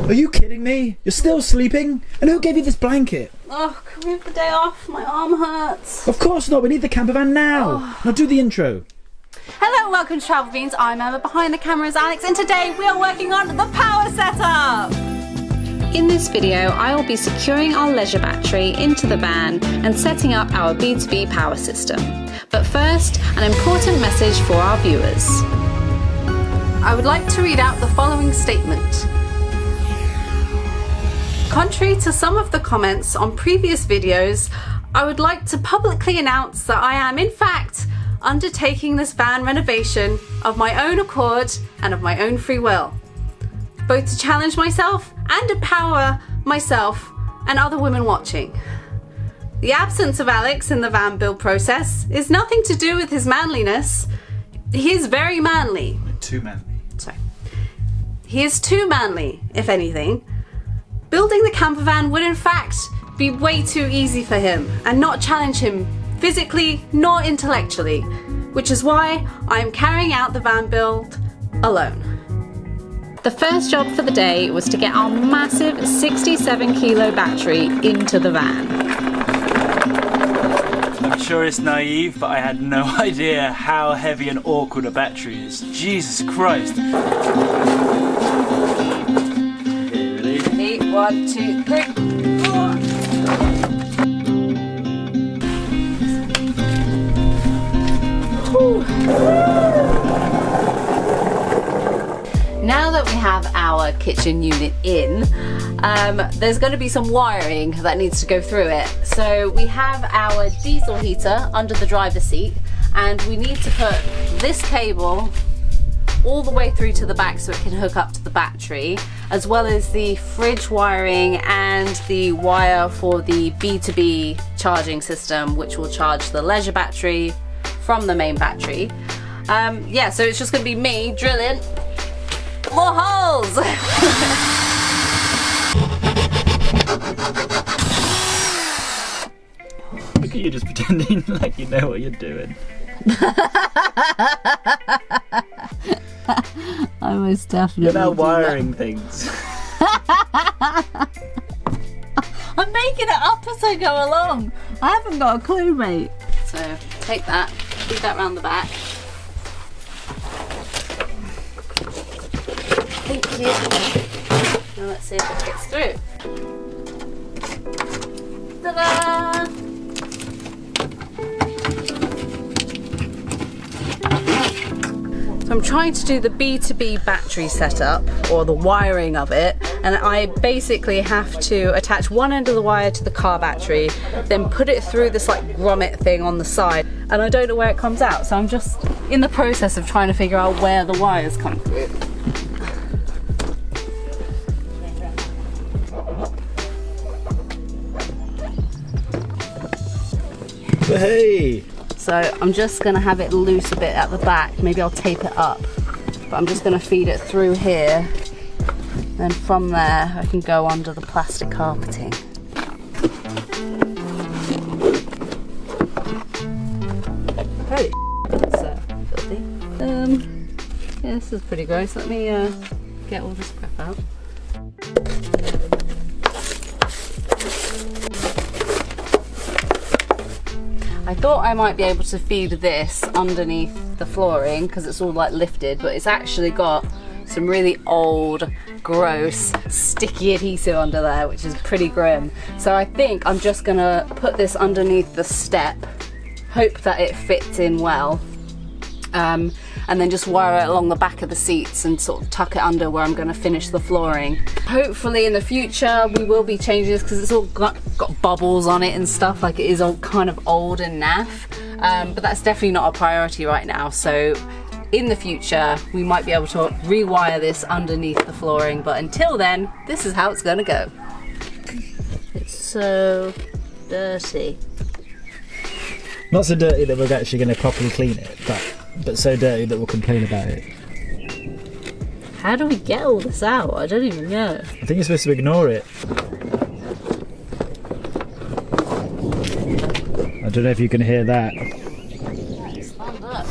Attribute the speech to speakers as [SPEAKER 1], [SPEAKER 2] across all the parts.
[SPEAKER 1] Are you kidding me? You're still sleeping? And who gave you this blanket?
[SPEAKER 2] Oh, can we have the day off? My arm hurts.
[SPEAKER 1] Of course not, we need the camper van now.
[SPEAKER 2] Oh.
[SPEAKER 1] Now do the intro.
[SPEAKER 2] Hello and welcome to Travel Beans. I'm Emma, behind the camera is Alex, and today we are working on the power setup.
[SPEAKER 3] In this video, I will be securing our leisure battery into the van and setting up our B2b power system. But first, an important message for our viewers.
[SPEAKER 2] I would like to read out the following statement. Contrary to some of the comments on previous videos, I would like to publicly announce that I am in fact undertaking this van renovation of my own accord and of my own free will, both to challenge myself and empower myself and other women watching. The absence of Alex in the van build process is nothing to do with his manliness. He is very manly.
[SPEAKER 1] Too manly.
[SPEAKER 2] Sorry. He is too manly, if anything. Building the camper van would in fact be way too easy for him and not challenge him physically nor intellectually, which is why I am carrying out the van build alone.
[SPEAKER 3] The first job for the day was to get our massive 67 kilo battery into the van.
[SPEAKER 4] I'm sure it's naive, but I had no idea how heavy and awkward a battery is. Jesus Christ.
[SPEAKER 2] Ready? 1, 2, 3, 4. Now that we have our kitchen unit in, there's going to be some wiring that needs to go through it. So we have our diesel heater under the driver's seat, and we need to put this cable all the way through to the back so it can hook up to the battery, as well as the fridge wiring and the wire for the B2b charging system, which will charge the leisure battery from the main battery. Yeah, so it's just going to be me drilling more holes.
[SPEAKER 4] Look at you just pretending like you know what you're doing.
[SPEAKER 2] I most definitely
[SPEAKER 4] You're now wiring things.
[SPEAKER 2] I'm making it up as I go along. I haven't got a clue, mate. So take that, feed that round the back. Thank you. Now let's see if it gets through. Ta-da! So I'm trying to do the B2b battery setup, or the wiring of it, and I basically have to attach one end of the wire to the car battery, then put it through this like grommet thing on the side, and I don't know where it comes out, so I'm just in the process of trying to figure out where the wires come through.
[SPEAKER 1] Hey!
[SPEAKER 2] So I'm just going to have it loose a bit at the back. Maybe I'll tape it up. But I'm just going to feed it through here. Then from there I can go under the plastic carpeting. Holy that's filthy. Yeah, this is pretty gross. Let me get all this crap out. I thought I might be able to feed this underneath the flooring because it's all like lifted, but it's actually got some really old, gross, sticky adhesive under there, which is pretty grim. So I think I'm just gonna put this underneath the step, hope that it fits in well, and then just wire it along the back of the seats and sort of tuck it under where I'm going to finish the flooring. Hopefully in the future we will be changing this because it's all got bubbles on it and stuff, like it is all kind of old and naff, but that's definitely not a priority right now. So in the future we might be able to rewire this underneath the flooring, but until then this is how it's going to go. It's so dirty.
[SPEAKER 1] Not so dirty that we're actually going to properly clean it, but so dirty that we'll complain about it.
[SPEAKER 2] How do we get all this out? I don't even know.
[SPEAKER 1] I think you're supposed to ignore it. I don't know if you can hear that.
[SPEAKER 2] Stand up.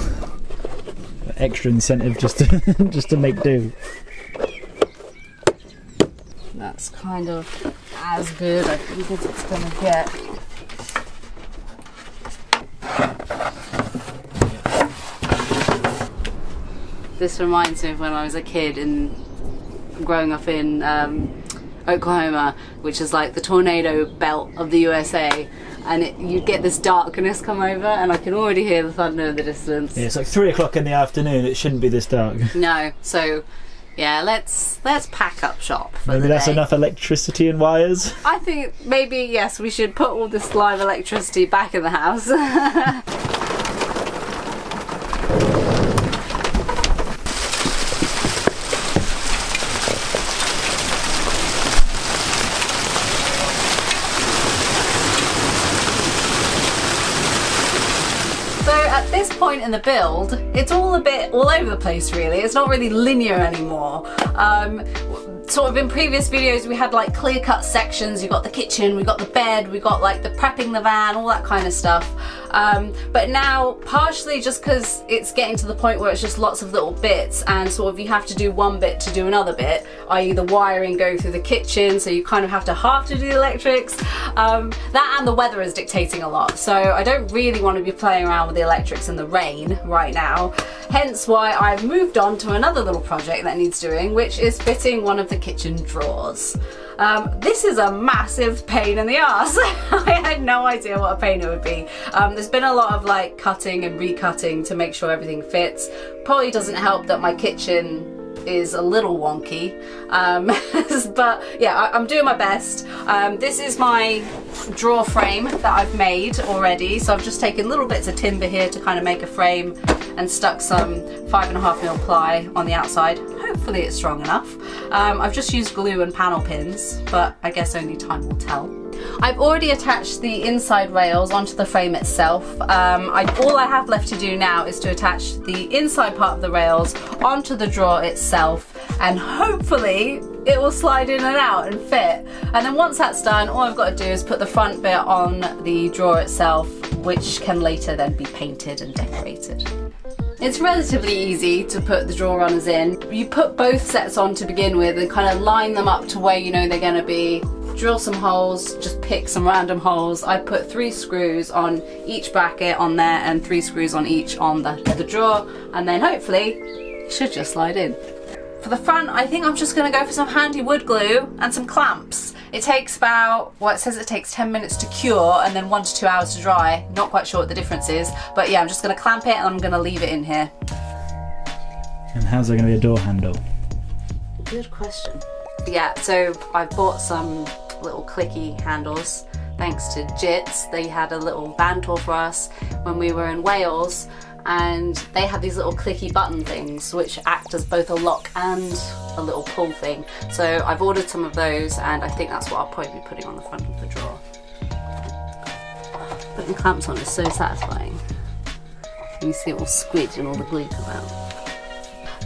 [SPEAKER 1] Extra incentive just to make do.
[SPEAKER 2] That's kind of as good, I think, as it's going to get. This reminds me of when I was a kid and growing up in Oklahoma, which is like the tornado belt of the USA, and you'd get this darkness come over, and I can already hear the thunder in the distance.
[SPEAKER 1] Yeah, it's like 3 o'clock in the afternoon. It shouldn't be this dark.
[SPEAKER 2] No, so yeah, let's pack up shop for
[SPEAKER 1] Maybe
[SPEAKER 2] the
[SPEAKER 1] that's
[SPEAKER 2] day.
[SPEAKER 1] enough electricity and wires.
[SPEAKER 2] I think maybe, yes, we should put all this live electricity back in the house. At this point in the build, it's all a bit all over the place really. It's not really linear anymore. Sort of in previous videos we had like clear-cut sections. You got the kitchen, we got the bed, we got like the prepping the van, all that kind of stuff. But now, partially just because it's getting to the point where it's just lots of little bits, and sort of you have to do one bit to do another bit, i.e. the wiring going through the kitchen, so you kind of have to do the electrics. That and the weather is dictating a lot, so I don't really want to be playing around with the electrics in the rain right now. Hence why I've moved on to another little project that needs doing, which is fitting one of the kitchen drawers. This is a massive pain in the arse. I had no idea what a pain it would be. There's been a lot of like cutting and recutting to make sure everything fits. Probably doesn't help that my kitchen is a little wonky, but yeah, I'm doing my best. This is my drawer frame that I've made already, so I've just taken little bits of timber here to kind of make a frame and stuck some 5.5mm ply on the outside. Hopefully it's strong enough. I've just used glue and panel pins, but I guess only time will tell. I've already attached the inside rails onto the frame itself. All I have left to do now is to attach the inside part of the rails onto the drawer itself, and hopefully it will slide in and out and fit. And then once that's done, all I've got to do is put the front bit on the drawer itself, which can later then be painted and decorated. It's relatively easy to put the drawer runners in. You put both sets on to begin with and kind of line them up to where you know they're going to be. Drill some holes, just pick some random holes. I put 3 screws on each bracket on there and 3 screws on each on the drawer, and then hopefully it should just slide in. For the front, I think I'm just going to go for some handy wood glue and some clamps. It takes about, well, it says it takes 10 minutes to cure and then 1 to 2 hours to dry. Not quite sure what the difference is, but yeah, I'm just going to clamp it and I'm going to leave it in here.
[SPEAKER 1] And how's there going to be a door handle?
[SPEAKER 2] Good question. Yeah, so I bought some little clicky handles thanks to Jits. They had a little van tour for us when we were in Wales, and they had these little clicky button things which act as both a lock and a little pull thing. So I've ordered some of those, and I think that's what I'll probably be putting on the front of the drawer. Putting clamps on is so satisfying. You see it all squidge and all the glue come out.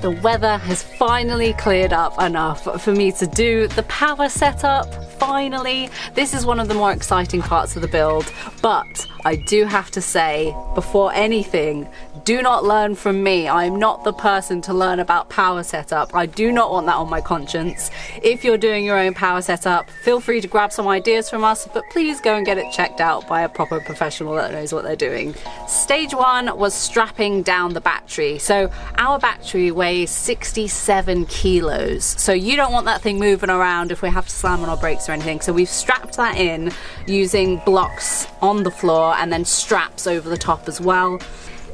[SPEAKER 2] The weather has finally cleared up enough for me to do the power setup. Finally, this is one of the more exciting parts of the build, but I do have to say, before anything, do not learn from me. I'm not the person to learn about power setup. I do not want that on my conscience. If you're doing your own power setup, feel free to grab some ideas from us, but please go and get it checked out by a proper professional that knows what they're doing. Stage 1 was strapping down the battery. So our battery weighs 67 kilos. So you don't want that thing moving around if we have to slam on our brakes or anything. So we've strapped that in using blocks on the floor and then straps over the top as well.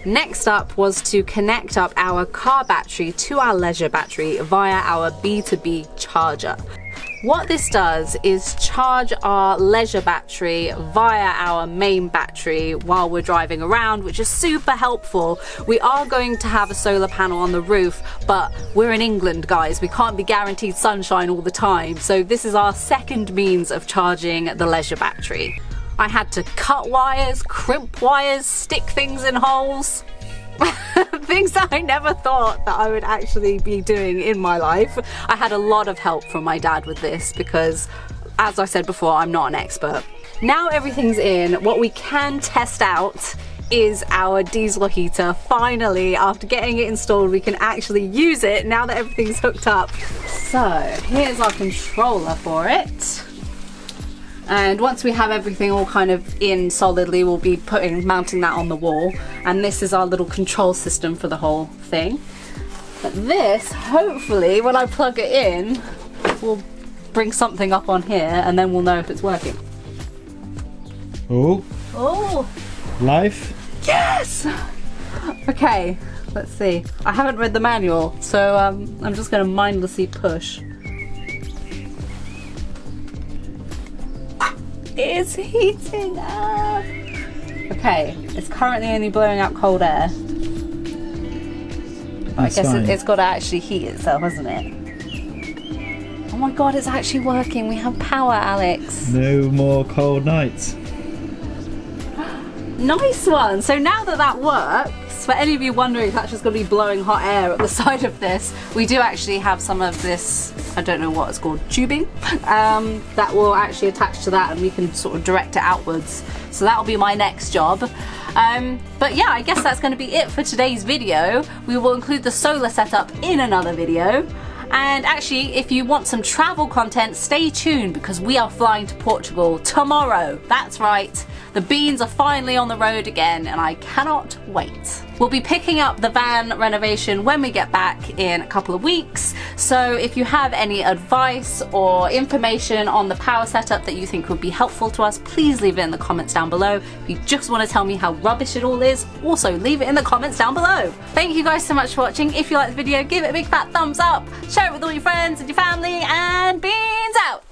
[SPEAKER 2] Next up was to connect up our car battery to our leisure battery via our B2b charger. What this does is charge our leisure battery via our main battery while we're driving around, which is super helpful. We are going to have a solar panel on the roof, but we're in England, guys. We can't be guaranteed sunshine all the time. So this is our second means of charging the leisure battery. I had to cut wires, crimp wires, stick things in holes. Things that I never thought that I would actually be doing in my life. I had a lot of help from my dad with this because, as I said before, I'm not an expert. Now everything's in, what we can test out is our diesel heater. Finally, after getting it installed, we can actually use it now that everything's hooked up. So here's our controller for it. And once we have everything all kind of in solidly, we'll be mounting that on the wall. And this is our little control system for the whole thing. But this, hopefully, when I plug it in, will bring something up on here and then we'll know if it's working.
[SPEAKER 1] Oh,
[SPEAKER 2] Oh,
[SPEAKER 1] life.
[SPEAKER 2] yes! Okay, let's see. I haven't read the manual, so I'm just going to mindlessly push. It's heating up! Okay, it's currently only blowing out cold air. I
[SPEAKER 1] That's
[SPEAKER 2] guess
[SPEAKER 1] fine.
[SPEAKER 2] it's got to actually heat itself, hasn't it? Oh my god, it's actually working. We have power, Alex.
[SPEAKER 1] No more cold nights.
[SPEAKER 2] Nice one! So now that that works, for any of you wondering if that's just going to be blowing hot air at the side of this, we do actually have some of this, I don't know what it's called, tubing, that will actually attach to that and we can sort of direct it outwards. So that'll be my next job. But yeah, I guess that's going to be it for today's video. We will include the solar setup in another video. And actually, if you want some travel content, stay tuned because we are flying to Portugal tomorrow. That's right. The beans are finally on the road again and I cannot wait. We'll be picking up the van renovation when we get back in a couple of weeks. So if you have any advice or information on the power setup that you think would be helpful to us, please leave it in the comments down below. If you just want to tell me how rubbish it all is, also leave it in the comments down below. Thank you guys so much for watching. If you liked the video, give it a big fat thumbs up. Share it with all your friends and your family, and beans out!